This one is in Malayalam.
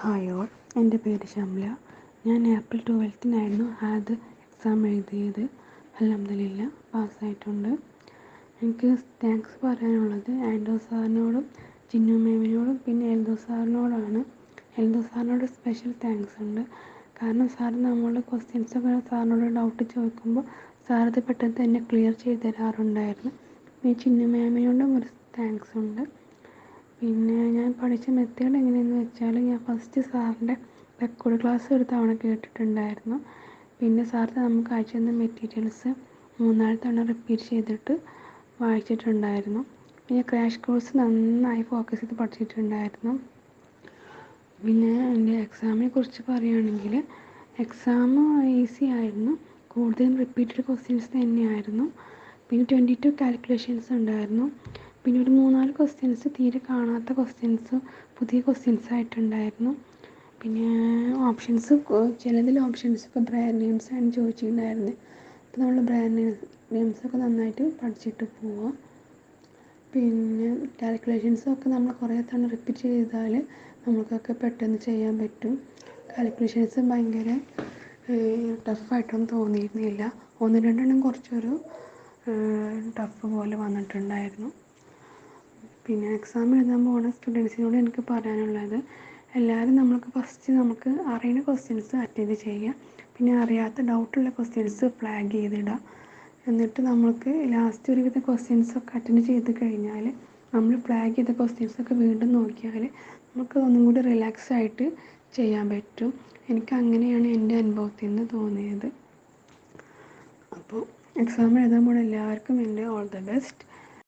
ഹായ് ഓൾ, എൻ്റെ പേര് ഷംല. ഞാൻ ഏപ്രിൽ 12-നായിരുന്നു അത് എക്സാം എഴുതിയത്. അൽഹംദുലില്ലാ പാസ്സായിട്ടുണ്ട്. എനിക്ക് താങ്ക്സ് പറയാനുള്ളത് ആൻഡോ സാറിനോടും ചിന്നു മാമിനോടും പിന്നെ എൽദോ സാറിനോടാണ്. എൽദോ സാറിനോട് സ്പെഷ്യൽ താങ്ക്സ് ഉണ്ട്. കാരണം സാർ നമ്മളുടെ ക്വസ്റ്റ്യൻസൊക്കെ സാറിനോട് ഡൗട്ട് ചോദിക്കുമ്പോൾ സാറത് പെട്ടെന്ന് തന്നെ ക്ലിയർ ചെയ്ത് തരാറുണ്ടായിരുന്നു. പിന്നെ ചിന്നു മാമിനോടും ഒരു താങ്ക്സ് ഉണ്ട്. പിന്നെ ഞാൻ പഠിച്ച മെത്തേഡ് എങ്ങനെയെന്ന് വെച്ചാൽ, ഞാൻ ഫസ്റ്റ് സാറിൻ്റെ റെക്കോർഡ് ക്ലാസ് ഒരു തവണ കേട്ടിട്ടുണ്ടായിരുന്നു. പിന്നെ സാർ നമുക്ക് അയച്ചു തന്ന മെറ്റീരിയൽസ് 3-4 തവണ റിപ്പീറ്റ് ചെയ്തിട്ട് വായിച്ചിട്ടുണ്ടായിരുന്നു. പിന്നെ ക്രാഷ് കോഴ്സ് നന്നായി ഫോക്കസ് ചെയ്ത് പഠിച്ചിട്ടുണ്ടായിരുന്നു. പിന്നെ എൻ്റെ എക്സാമിനെ കുറിച്ച് പറയുകയാണെങ്കിൽ, എക്സാം ഈസി ആയിരുന്നു. കൂടുതലും റിപ്പീറ്റഡ് ക്വസ്റ്റ്യൻസ് തന്നെയായിരുന്നു. പിന്നെ 22 കാൽക്കുലേഷൻസ് ഉണ്ടായിരുന്നു. പിന്നെ ഒരു 3-4 ക്വസ്റ്റ്യൻസ് തീരെ കാണാത്ത ക്വസ്റ്റ്യൻസ്, പുതിയ ക്വസ്റ്റ്യൻസ് ആയിട്ടുണ്ടായിരുന്നു. പിന്നെ ഓപ്ഷൻസ്, ചിലതിൽ ഓപ്ഷൻസൊക്കെ ബ്രാൻഡ് നെയിംസാണ് ചോദിച്ചിട്ടുണ്ടായിരുന്നത്. അപ്പോൾ നമ്മൾ ബ്രാൻഡ് നെയിംസൊക്കെ നന്നായിട്ട് പഠിച്ചിട്ട് പോവുക. പിന്നെ കാൽക്കുലേഷൻസൊക്കെ നമ്മൾ കുറേ തവണ റിപ്പീറ്റ് ചെയ്താൽ നമുക്കൊക്കെ പെട്ടെന്ന് ചെയ്യാൻ പറ്റും. കാൽക്കുലേഷൻസ് ഭയങ്കര ടഫായിട്ടൊന്നും തോന്നിയിരുന്നില്ല. 1-2 കുറച്ചൊരു ടഫ് പോലെ വന്നിട്ടുണ്ടായിരുന്നു. പിന്നെ എക്സാം എഴുതാൻ പോകുന്ന സ്റ്റുഡൻസിനോട് എനിക്ക് പറയാനുള്ളത്, എല്ലാവരും നമുക്ക് അറിയുന്ന ക്വസ്റ്റ്യൻസ് അറ്റൻഡ് ചെയ്യുക. പിന്നെ അറിയാത്ത ഡൗട്ടുള്ള ക്വസ്റ്റ്യൻസ് ഫ്ലാഗ് ചെയ്തിടുക. എന്നിട്ട് നമുക്ക് ലാസ്റ്റ് ഒരുവിധ ക്വസ്റ്റ്യൻസൊക്കെ അറ്റൻഡ് ചെയ്ത് കഴിഞ്ഞാൽ നമ്മൾ ഫ്ലാഗ് ചെയ്ത ക്വസ്റ്റ്യൻസൊക്കെ വീണ്ടും നോക്കിയാൽ നമുക്ക് ഒന്നും കൂടി റിലാക്സ് ആയിട്ട് ചെയ്യാൻ പറ്റും. എനിക്ക് അങ്ങനെയാണ് എൻ്റെ അനുഭവത്തിൽ നിന്ന് തോന്നിയത്. അപ്പോൾ എക്സാം എഴുതാൻ പോകുന്ന എല്ലാവർക്കും എൻ്റെ ഓൾ ദ ബെസ്റ്റ്.